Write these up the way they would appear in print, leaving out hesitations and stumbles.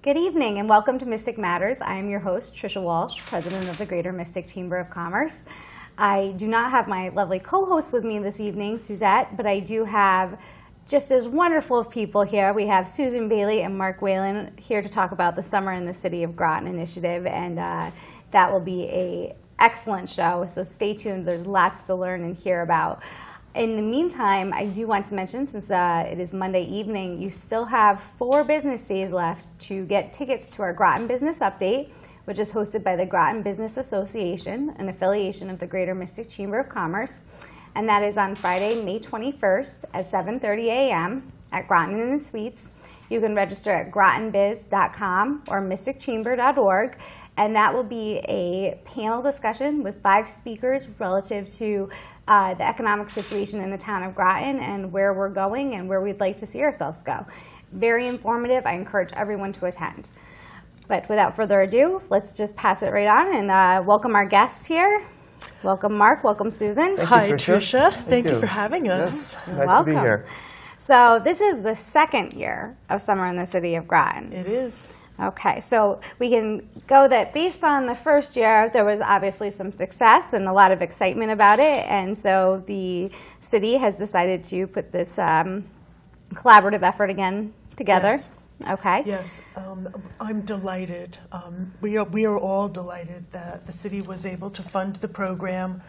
Good evening and welcome to Mystic Matters. I am your host, Trisha Walsh, President of the Greater Mystic Chamber of Commerce. I do not have my lovely co-host with me this evening, Suzette, but I do have just as wonderful of people here. We have Susan Bailey and Mark Whalen here to talk about the Summer in the City of Groton initiative, and that will be an excellent show, so stay tuned. There's lots to learn and hear about. In the meantime, I do want to mention, since it is Monday evening, you still have 4 business days left to get tickets to our Groton Business Update, which is hosted by the Groton Business Association, an affiliation of the Greater Mystic Chamber of Commerce. And that is on Friday, May 21st at 7:30 a.m. at Groton Inn & Suites. You can register at grotonbiz.com or mysticchamber.org. And that will be a panel discussion with 5 speakers relative to the economic situation in the town of Groton and where we're going and where we'd like to see ourselves go. Very informative. I encourage everyone to attend. But without further ado, let's just pass it right on and welcome our guests here. Welcome, Mark. Welcome, Susan. Hi, Tricia. Thank you for having us. Yes. Nice to be here. So this is the 2nd year of Summer in the City of Groton. It is. Okay, so we can go that based on the first year, there was obviously some success and a lot of excitement about it, and so the city has decided to put this collaborative effort again together. Yes. Okay. Yes, I'm delighted. We are all delighted that the city was able to fund the program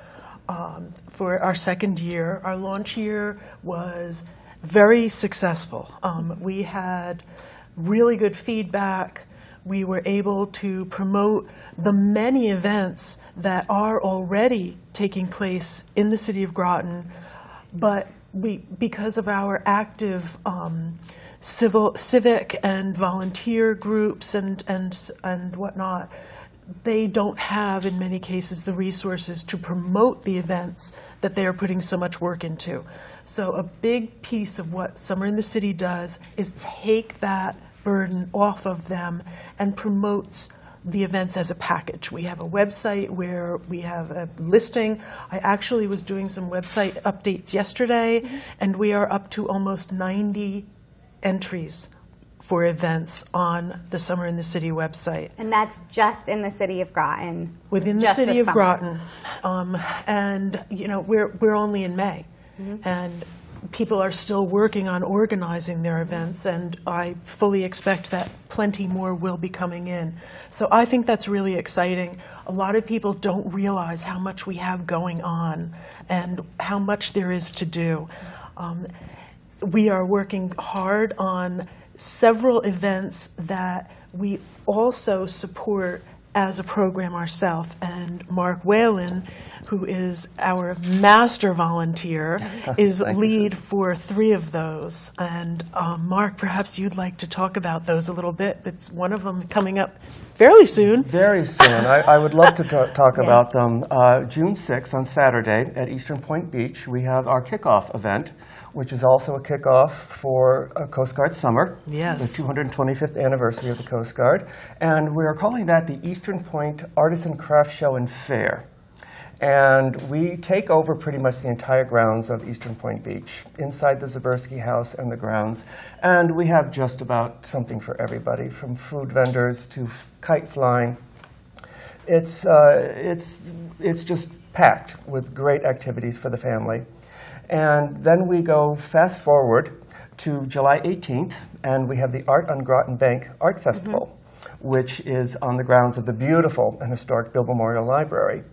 for our 2nd year. Our launch year was very successful. We had really good feedback. We were able to promote the many events that are already taking place in the city of Groton, but because of our active civic and volunteer groups and whatnot, they don't have, in many cases, the resources to promote the events that they are putting so much work into. So a big piece of what Summer in the City does is take that burden off of them and promotes the events as a package. We have a website where we have a listing. I actually was doing some website updates yesterday, and we are up to almost 90 entries for events on the Summer in the City website. And that's just in the city of Groton? Within the city of Groton. And you know, we're only in May. And people are still working on organizing their events, and I fully expect that plenty more will be coming in. So I think that's really exciting. A lot of people don't realize how much we have going on and how much there is to do. We are working hard on several events that we also support as a program ourselves, and Mark Whalen, who is our master volunteer, is lead for 3 of those. And Mark, perhaps you'd like to talk about those a little bit. It's one of them coming up fairly soon. Very soon. I would love to talk about them. June 6th, on Saturday, at Eastern Point Beach, we have our kickoff event, which is also a kickoff for Coast Guard Summer, yes, the 225th anniversary of the Coast Guard. And we are calling that the Eastern Point Artisan Craft Show and Fair. And we take over pretty much the entire grounds of Eastern Point Beach, inside the Zabersky House and the grounds. And we have just about something for everybody, from food vendors to kite flying. It's just packed with great activities for the family. And then we go fast forward to July 18th, and we have the Art on Groton Bank Art Festival, which is on the grounds of the beautiful and historic Bill Memorial Library.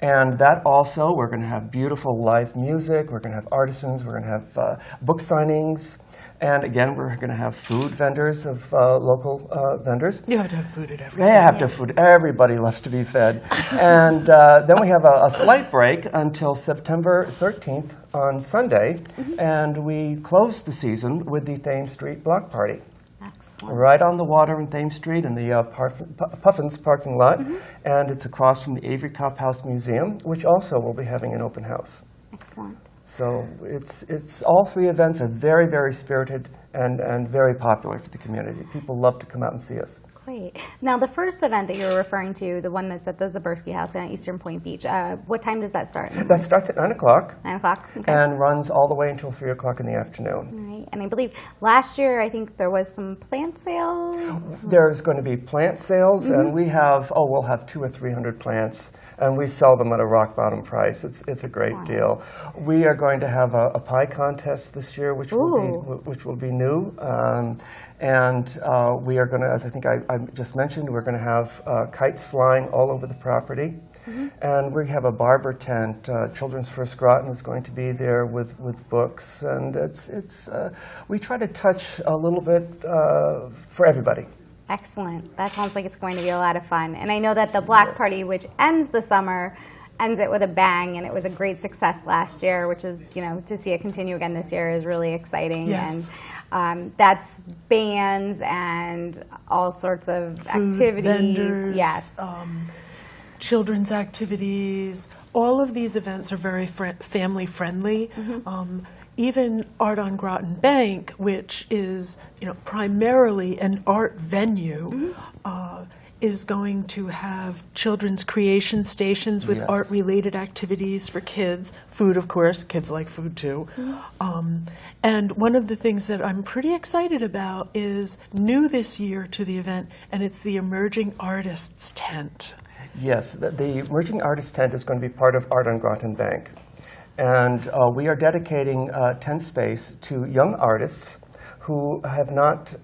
And that also, we're going to have beautiful live music, we're going to have artisans, we're going to have book signings, and again, we're going to have food vendors of local vendors. You have to have food at everything. They have to have food. Everybody loves to be fed. And then we have a slight break until September 13th on Sunday, and we close the season with the Thames Street Block Party. Excellent. Right on the water in Thames Street in the Puffins parking lot, and it's across from the Avery Cop House Museum, which also will be having an open house. Excellent. So it's all 3 events are very, very spirited and very popular for the community. People love to come out and see us. Great. Now, the first event that you were referring to, the one that's at the Zaberski House on Eastern Point Beach, what time does that start? That starts at 9 o'clock. 9 o'clock? Okay. And runs all the way until 3 o'clock in the afternoon. All right. And I believe last year, I think there was some plant sales. There's going to be plant sales, and we'll have 200 or 300 plants, and we sell them at a rock bottom price. It's a great deal. We are going to have a pie contest this year, which will be new. And we are going to, as I think I just mentioned, we're going to have kites flying all over the property. And we have a barber tent. Children's First Groton is going to be there with books. And we try to touch a little bit for everybody. Excellent. That sounds like it's going to be a lot of fun. And I know that the Black Party, which ends the summer, ends it with a bang, and it was a great success last year, which is, to see it continue again this year is really exciting. Yes. And that's bands and all sorts of Food activities. vendors, Yes. Children's activities. All of these events are very family friendly. Even Art on Groton Bank, which is primarily an art venue, is going to have children's creation stations with art-related activities for kids. Food, of course, kids like food too. And one of the things that I'm pretty excited about is new this year to the event, and it's the Emerging Artists Tent. Yes, the Emerging Artists Tent is going to be part of Art on Groton Bank. And we are dedicating tent space to young artists who have not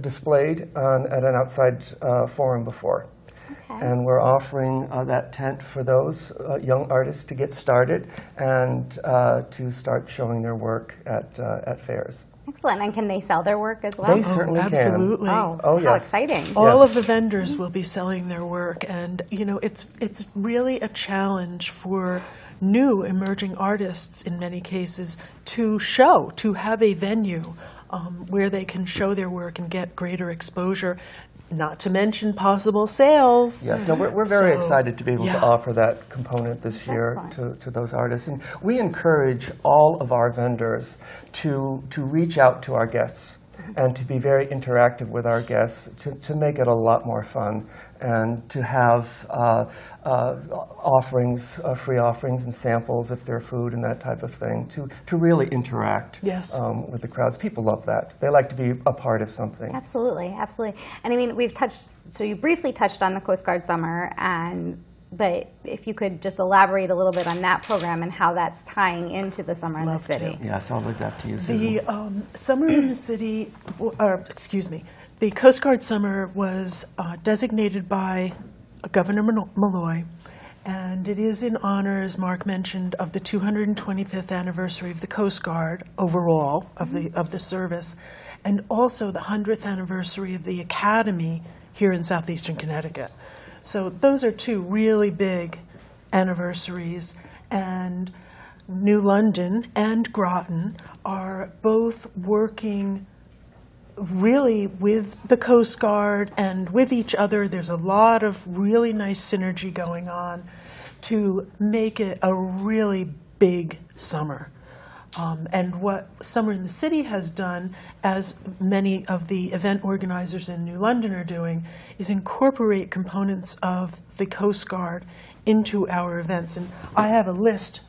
displayed at an outside forum before. Okay. And we're offering that tent for those young artists to get started and to start showing their work at fairs. Excellent. And can they sell their work as well? They certainly absolutely. can. Oh, yes. How exciting. All of the vendors will be selling their work, and it's really a challenge for new emerging artists in many cases to have a venue where they can show their work and get greater exposure, not to mention possible sales. Yes, no, we're very excited to be able to offer that component this year to those artists. And we encourage all of our vendors to reach out to our guests and to be very interactive with our guests to make it a lot more fun and to have offerings, free offerings and samples if they're food and that type of thing, to really interact with the crowds. People love that. They like to be a part of something. Absolutely, absolutely. And I mean, so you briefly touched on the Coast Guard Summer, but if you could just elaborate a little bit on that program and how that's tying into the Summer in the City. Yes, I'll leave that to you, Susan. The Summer in the City, the Coast Guard Summer was designated by Governor Malloy, and it is in honor, as Mark mentioned, of the 225th anniversary of the Coast Guard overall of the service, and also the 100th anniversary of the Academy here in southeastern Connecticut. So those are two really big anniversaries, and New London and Groton are both working really with the Coast Guard and with each other. There's a lot of really nice synergy going on to make it a really big summer. And what Summer in the City has done, as many of the event organizers in New London are doing, is incorporate components of the Coast Guard into our events. And I have a list.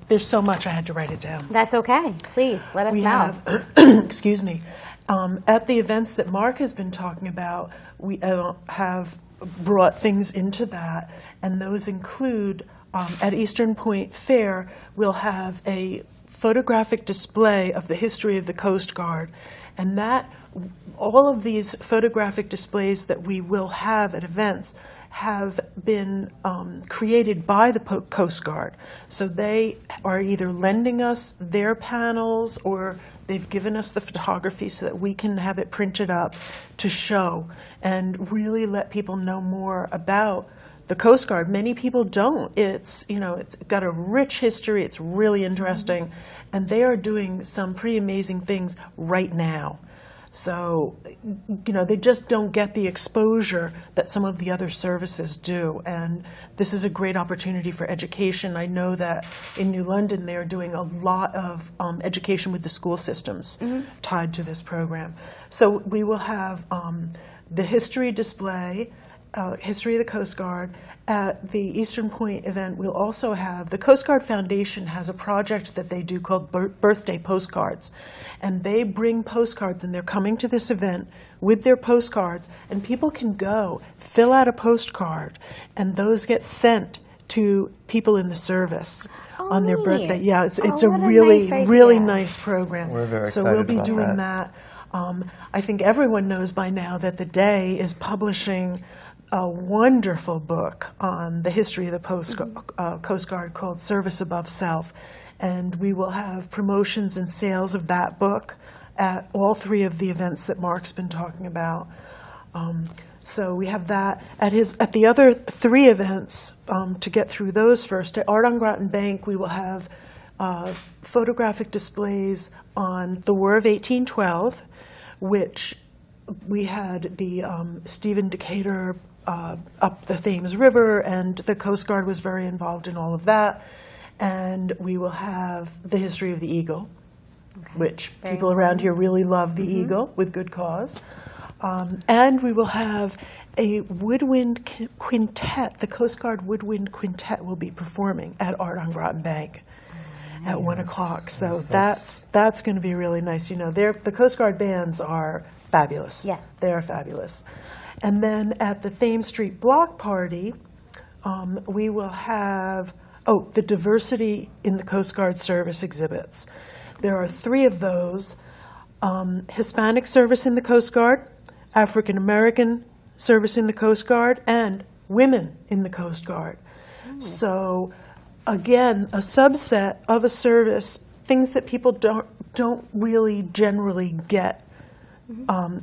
There's so much I had to write it down. That's okay. Please, let us know. Excuse me. At the events that Mark has been talking about, we have brought things into that, and those include, at Eastern Point Fair, we'll have a photographic display of the history of the Coast Guard, and all of these photographic displays that we will have at events have been created by the Coast Guard. So they are either lending us their panels or they've given us the photography so that we can have it printed up to show and really let people know more about the Coast Guard. Many people don't. It's got a rich history. It's really interesting, and they are doing some pretty amazing things right now. So, they just don't get the exposure that some of the other services do, and this is a great opportunity for education. I know that in New London they're doing a lot of education with the school systems tied to this program. So we will have the history display, history of the Coast Guard. At the Eastern Point event, we'll also have, the Coast Guard Foundation has a project that they do called birthday postcards. And they bring postcards, and they're coming to this event with their postcards, and people can go fill out a postcard, and those get sent to people in the service on their birthday. Yeah, it's a what a really, nice really idea. nice program. We're very so excited we'll be about doing that. I think everyone knows by now that the Day is publishing a wonderful book on the history of the Coast Guard called Service Above Self. And we will have promotions and sales of that book at all three of the events that Mark's been talking about. So we have that. At the other three events, to get through those first, at Art on Groton Bank, we will have photographic displays on the War of 1812, which we had the Stephen Decatur up the Thames River, and the Coast Guard was very involved in all of that. And we will have the history of the Eagle, which people around here really love the Eagle, with good cause. And we will have a woodwind quintet. The Coast Guard Woodwind Quintet will be performing at Art on Groton Bank at 1 o'clock. So that's going to be really nice. You know, the Coast Guard bands are fabulous. Yeah. They are fabulous. And then at the Thames Street Block Party, we will have, the Diversity in the Coast Guard Service exhibits. There are 3 of those: Hispanic service in the Coast Guard, African American service in the Coast Guard, and women in the Coast Guard. So again, a subset of a service, things that people don't really generally get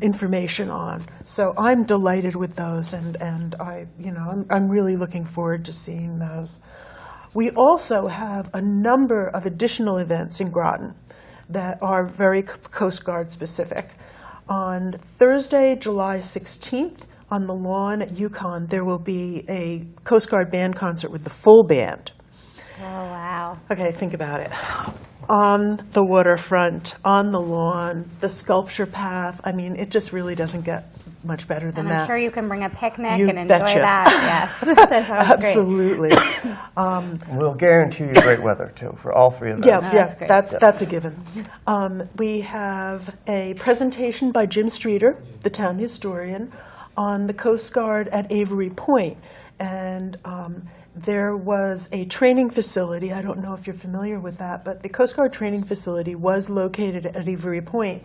information on. So I'm delighted with those, and I'm really looking forward to seeing those. We also have a number of additional events in Groton that are very Coast Guard specific. On Thursday, July 16th, on the lawn at Yukon, there will be a Coast Guard band concert with the full band. Oh, wow. Okay, think about it. On the waterfront, on the lawn, the sculpture path. I mean, it just really doesn't get much better than And that. I'm sure you can bring a picnic You and enjoy betcha. that. Yes, that sounds Absolutely. We'll guarantee you great weather, too, for all 3 of Yeah, them. yeah, that's great. that's a given. We have a presentation by Jim Streeter, the town historian, on the Coast Guard at Avery Point. And there was a training facility. I don't know if you're familiar with that, but the Coast Guard training facility was located at Avery Point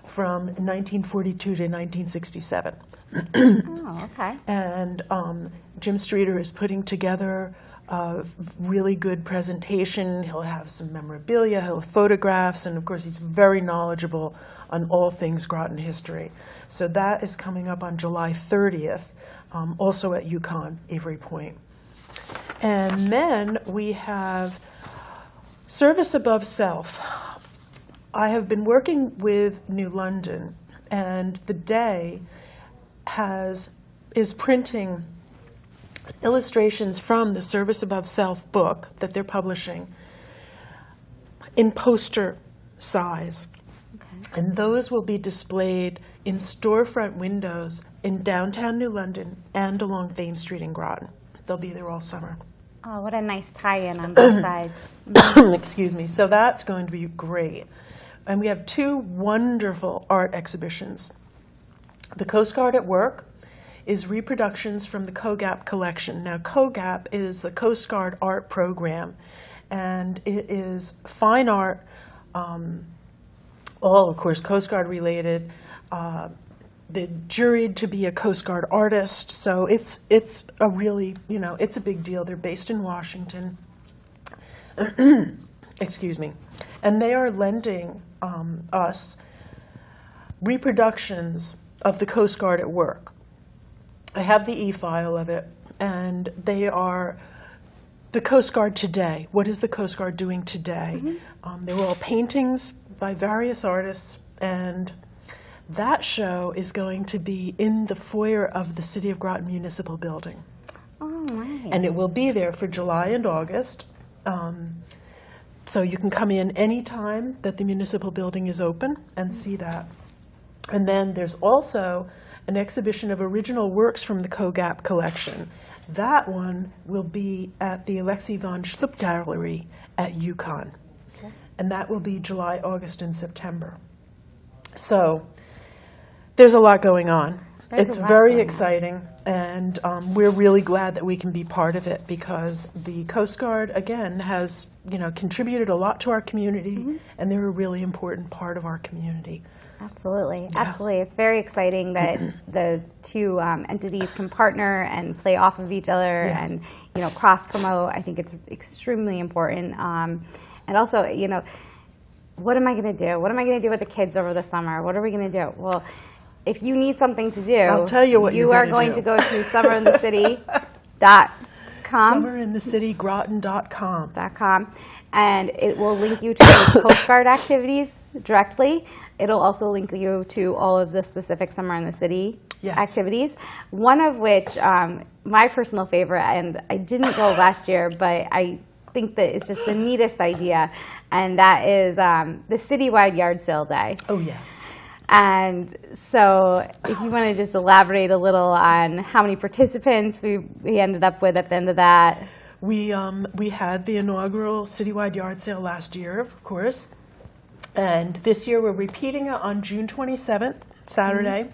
from 1942 to 1967. Oh, okay. And Jim Streeter is putting together a really good presentation. He'll have some memorabilia, he'll have photographs, and of course he's very knowledgeable on all things Groton history. So that is coming up on July 30th, also at Yukon, Avery Point. And then we have Service Above Self. I have been working with New London, and the Day is printing illustrations from the Service Above Self book that they're publishing in poster size. Okay. And those will be displayed in storefront windows in downtown New London and along Thames Street in Groton. They'll be there all summer. Oh, what a nice tie-in on both sides. Excuse me. So that's going to be great. And we have 2 wonderful art exhibitions. The Coast Guard at Work is reproductions from the COGAP collection. Now, COGAP is the Coast Guard art program, and it is fine art, all, of course, Coast Guard related. They're juried to be a Coast Guard artist, so it's a really, it's a big deal. They're based in Washington. Excuse me. And they are lending us reproductions of the Coast Guard at Work. I have the e-file of it, and they are the Coast Guard today. What is the Coast Guard doing today? Mm-hmm. They were all paintings by various artists, and that show is going to be in the foyer of the City of Groton Municipal Building. Oh, nice. And it will be there for July and August. So you can come in any time that the municipal building is open and see that. And then there's also an exhibition of original works from the Kogap collection. That one will be at the Alexei von Schlupp Gallery at Yukon. Okay. And that will be July, August, and September. So there's a lot going on. It's very exciting, and we're really glad that we can be part of it, because the Coast Guard, again, has contributed a lot to our community, and they're a really important part of our community. Absolutely, absolutely. It's very exciting that the two entities can partner and play off of each other and cross promote. I think it's extremely important. And also, what am I going to do? What am I going to do with the kids over the summer? What are we going to do? Well, if you need something to do, I'll tell you what you are going to go to summerinthecity.com. Summerinthecitygroton.com. And it will link you to the Coast Guard activities directly. It'll also link you to all of the specific Summer in the City activities, one of which, my personal favorite, and I didn't go last year, but I think that it's just the neatest idea, and that is the citywide yard sale day. Oh, yes. And so if you want to just elaborate a little on how many participants we ended up with at the end of that. We had the inaugural citywide yard sale last year, of course. And this year we're repeating it on June 27th, Saturday.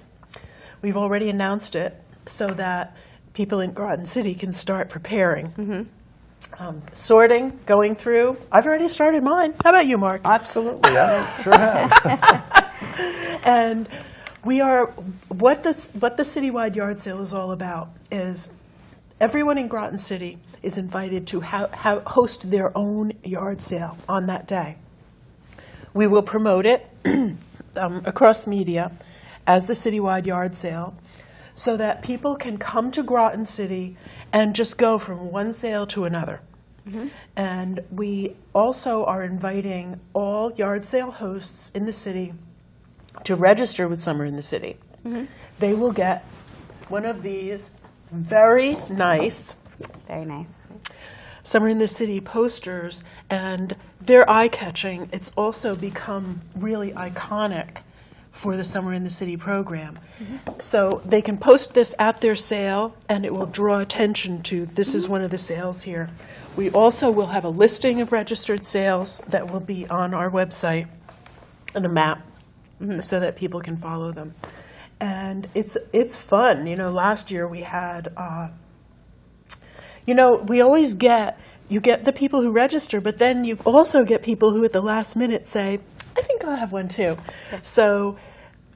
We've already announced it so that people in Groton City can start preparing. Sorting, going through. I've already started mine. How about you, Mark? Absolutely, I sure have. And we are, what the citywide yard sale is all about is everyone in Groton City is invited to host their own yard sale on that day. We will promote it across media as the citywide yard sale so that people can come to Groton City and just go from one sale to another. And we also are inviting all yard sale hosts in the city to register with Summer in the City. They will get one of these very nice Summer in the City posters, and they're eye-catching. It's also become really iconic for the Summer in the City program. So they can post this at their sale, and it will draw attention to, this is one of the sales here. We also will have a listing of registered sales that will be on our website and a map so that people can follow them. And it's fun. Last year we had, we always you get the people who register, but then you also get people who at the last minute say, I think I'll have one too. So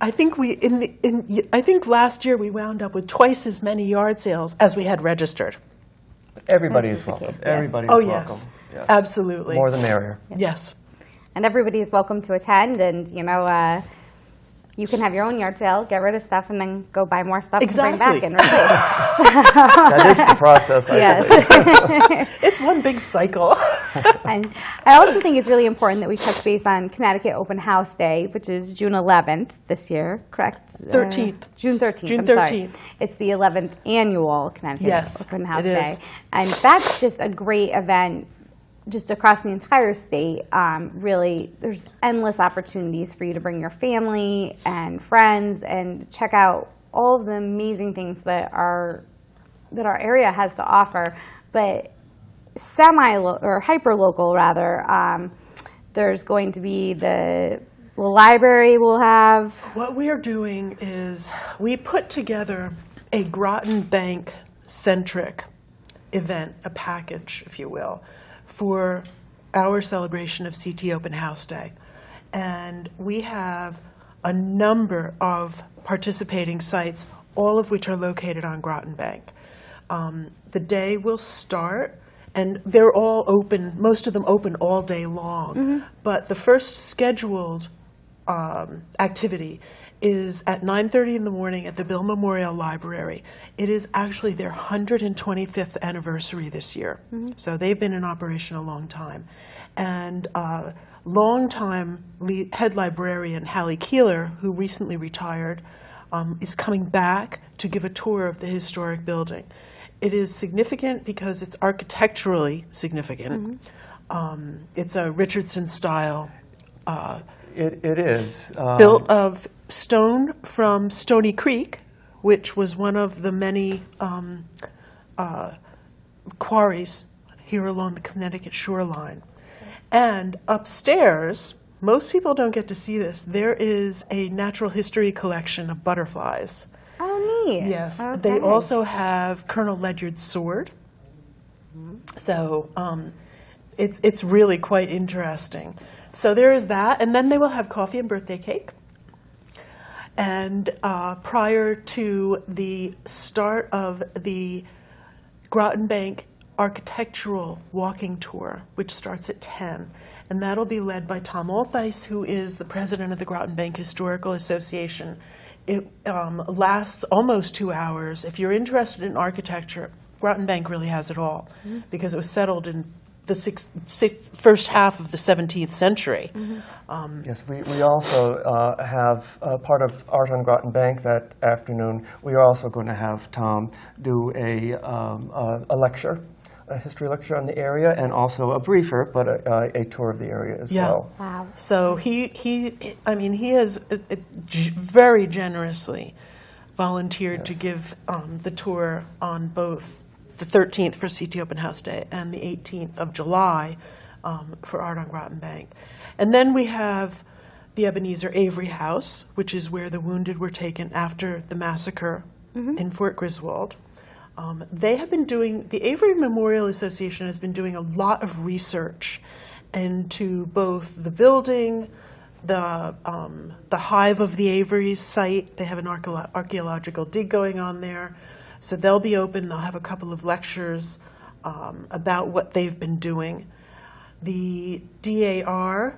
I think I think last year we wound up with twice as many yard sales as we had registered. Everybody is welcome. Everybody is welcome. Yes, absolutely. More the merrier. Yes. And everybody is welcome to attend, and you can have your own yard sale, get rid of stuff, and then go buy more stuff to bring back and replace. That is the process, I believe. It's one big cycle. And I also think it's really important that we touch base on Connecticut Open House Day, which is June 11th this year, correct? 13th. June 13th. June 13th. Sorry. It's the 11th annual Connecticut Open House Day. And that's just a great event just across the entire state. Really, there's endless opportunities for you to bring your family and friends and check out all of the amazing things that our area has to offer. But or hyper-local rather, there's going to be the library will have. What we are doing is we put together a Groton Bank-centric event, a package, if you will, for our celebration of CT Open House Day. And we have a number of participating sites, all of which are located on Groton Bank. The day will start, and they're all open, most of them open all day long. But the first scheduled activity is at 9:30 in the morning at the Bill Memorial Library. It is actually their 125th anniversary this year. So they've been in operation a long time. And longtime head librarian Hallie Keeler, who recently retired, is coming back to give a tour of the historic building. It is significant because it's architecturally significant. It's a Richardson style. It is. Built of stone from Stony Creek, which was one of the many quarries here along the Connecticut shoreline. And upstairs, most people don't get to see this, there is a natural history collection of butterflies. Oh, neat. Yes. Okay. They also have Colonel Ledyard's sword. So it's really quite interesting. So there is that, and then they will have coffee and birthday cake. And prior to the start of the Groton Bank architectural walking tour, which starts at 10, and that'll be led by Tom Althice, who is the president of the Groton Bank Historical Association. It lasts almost 2 hours. If you're interested in architecture, Groton Bank really has it all, because it was settled in the first half of the 17th century. Yes, we also have part of Art on Groton Bank that afternoon. We are also going to have Tom do a lecture, a history lecture on the area, and also a briefer, but a tour of the area as well. Wow. So he has very generously volunteered to give the tour on both the 13th for CT Open House Day and the 18th of July for Art on Groton Bank. And then we have the Ebenezer Avery House, which is where the wounded were taken after the massacre in Fort Griswold. They have been doing, the Avery Memorial Association has been doing a lot of research into both the building, the hive of the Averys site. They have an archaeological dig going on there. So they'll be open. They'll have a couple of lectures about what they've been doing. The DAR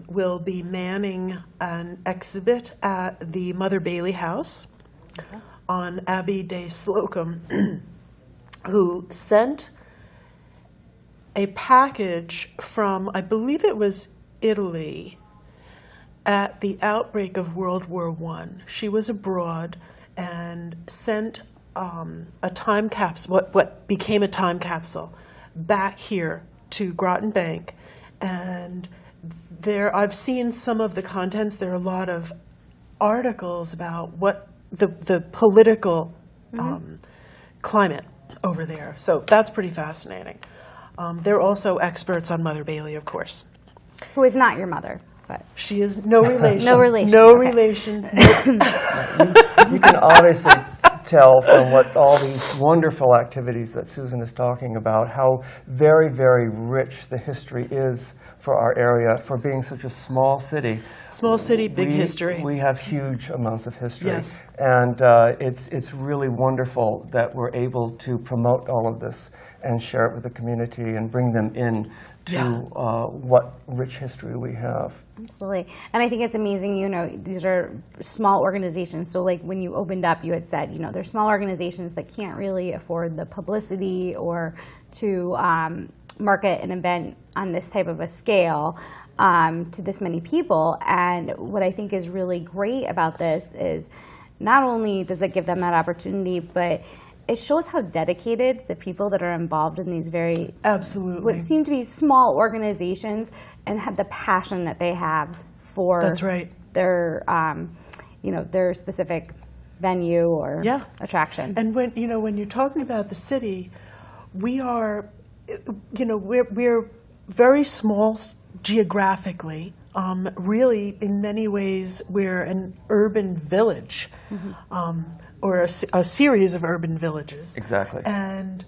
will be manning an exhibit at the Mother Bailey House on Abbey de Slocum, who sent a package from, I believe it was Italy, at the outbreak of World War I. She was abroad and sent a time capsule, what became a time capsule, back here to Groton Bank. And there, I've seen some of the contents. There are a lot of articles about what the political climate over there. So that's pretty fascinating. They're also experts on Mother Bailey, of course. Who is not your mother, but She is no relation. No relation, No okay. relation. You can obviously tell from what all these wonderful activities that Susan is talking about how very, very rich the history is for our area, for being such a small city. Small city, big history. We have huge amounts of history. Yes. And it's really wonderful that we're able to promote all of this and share it with the community and bring them in to what rich history we have. absolutely. And I think it's amazing, you know, these are small organizations. So like when you opened up, you had said, you know, they're small organizations that can't really afford the publicity or to market an event on this type of a scale to this many people. And what I think is really great about this is not only does it give them that opportunity, but it shows how dedicated the people that are involved in these very Absolutely. what seem to be small organizations and have the passion that they have for That's right. their you know, their specific venue or attraction. And when you're talking about the city, we are, we're very small geographically. Really, in many ways, we're an urban village, or a series of urban villages. Exactly. And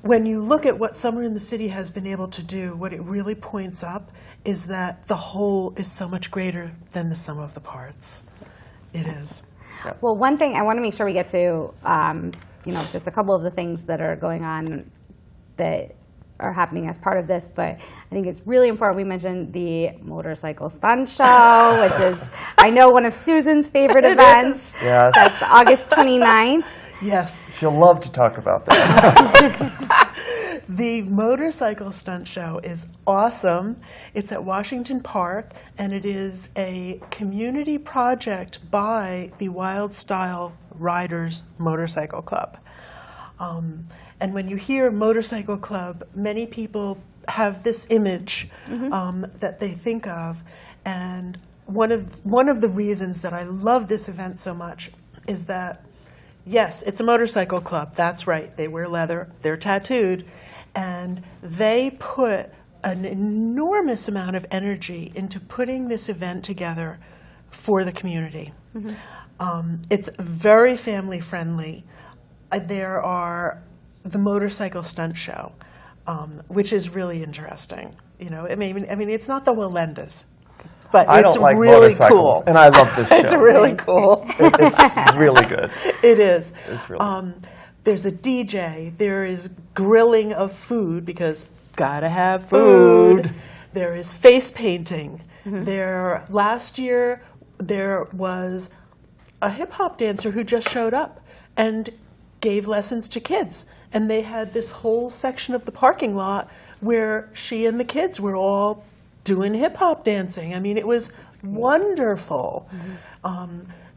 when you look at what Summer in the City has been able to do, what it really points up is that the whole is so much greater than the sum of the parts. It is. Well, one thing I want to make sure we get to, you know, just a couple of the things that are going on that are happening as part of this, but I think it's really important we mention the motorcycle stunt show, which is, I know, one of Susan's favorite events. Yes. That's August 29th. Yes. She'll love to talk about that. The motorcycle stunt show is awesome. It's at Washington Park, and it is a community project by the Wild Style Riders Motorcycle Club. And when you hear motorcycle club, many people have this image that they think of. And one of the reasons that I love this event so much is that, yes, it's a motorcycle club. That's right. They wear leather. They're tattooed. And they put an enormous amount of energy into putting this event together for the community. It's very family friendly. There are the motorcycle stunt show, which is really interesting. You know, I mean, it's not the Walendas, but I it's don't like really motorcycles, cool. and I love this show. It's really cool. It's really good. It is. It's really There's a DJ. There is grilling of food because gotta have food. There is face painting. Last year there was a hip hop dancer who just showed up and gave lessons to kids, and they had this whole section of the parking lot where she and the kids were all doing hip hop dancing. I mean, it was wonderful.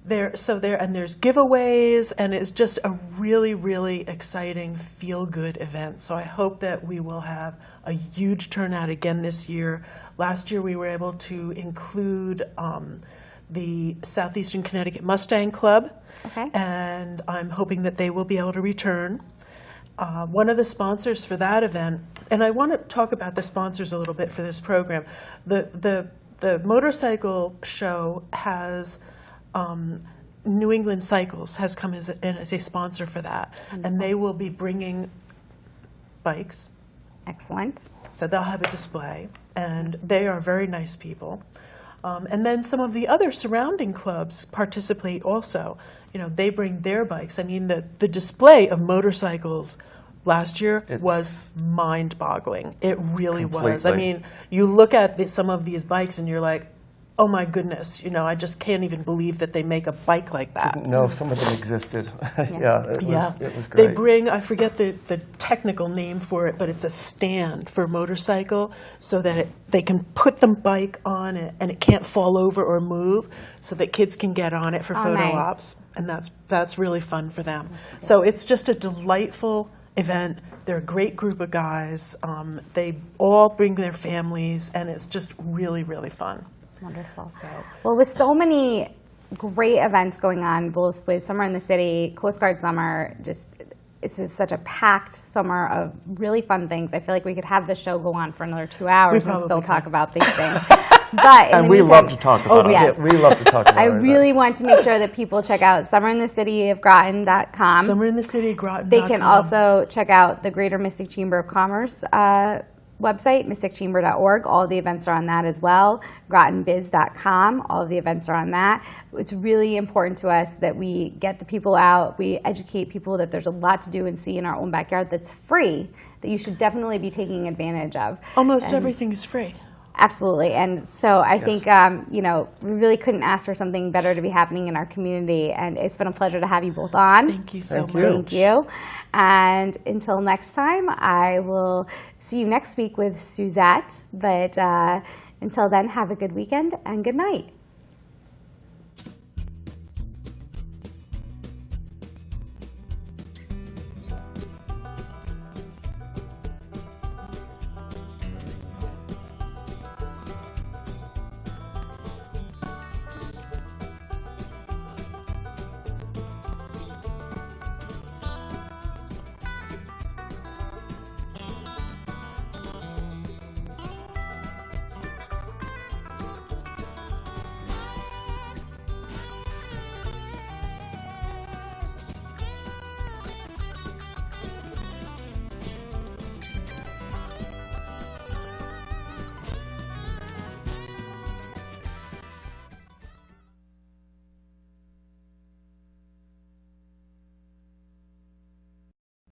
There's giveaways, and it's just a really, really exciting, feel-good event. So I hope that we will have a huge turnout again this year. Last year we were able to include the Southeastern Connecticut Mustang Club, and I'm hoping that they will be able to return. One of the sponsors for that event, and I want to talk about the sponsors a little bit for this program. The motorcycle show has New England Cycles has come as a sponsor for that, and they will be bringing bikes. Excellent. So they'll have a display, and they are very nice people. And then some of the other surrounding clubs participate also. You know, they bring their bikes. I mean, the display of motorcycles last year was mind-boggling. It really was. I mean, you look at some of these bikes and you're like, oh my goodness, you know, I just can't even believe that they make a bike like that. Didn't know some of them existed. It was great. They bring, I forget the technical name for it, but it's a stand for motorcycle so that they can put the bike on it and it can't fall over or move so that kids can get on it for photo ops. And that's really fun for them. So it's just a delightful event. They're a great group of guys. They all bring their families, and it's just really, really fun. Wonderful. Well, with so many great events going on, both with Summer in the City, Coast Guard Summer, this is such a packed summer of really fun things. I feel like we could have this show go on for another 2 hours and still talk about these things. But in the meantime, love to talk about it. We love to talk about it. I really want to make sure that people check out summerinthecityofgroton.com. Summerinthecitygroton.com. They can also check out the Greater Mystic Chamber of Commerce website, mysticchamber.org. All of the events are on that as well. GrotonBiz.com. All of the events are on that. It's really important to us that we get the people out, we educate people that there's a lot to do and see in our own backyard that's free, that you should definitely be taking advantage of. Almost everything is free. Absolutely. And so I think, you know, we really couldn't ask for something better to be happening in our community. And it's been a pleasure to have you both on. Thank you so much. Thank you. And until next time, I will see you next week with Suzette. But until then, have a good weekend and good night.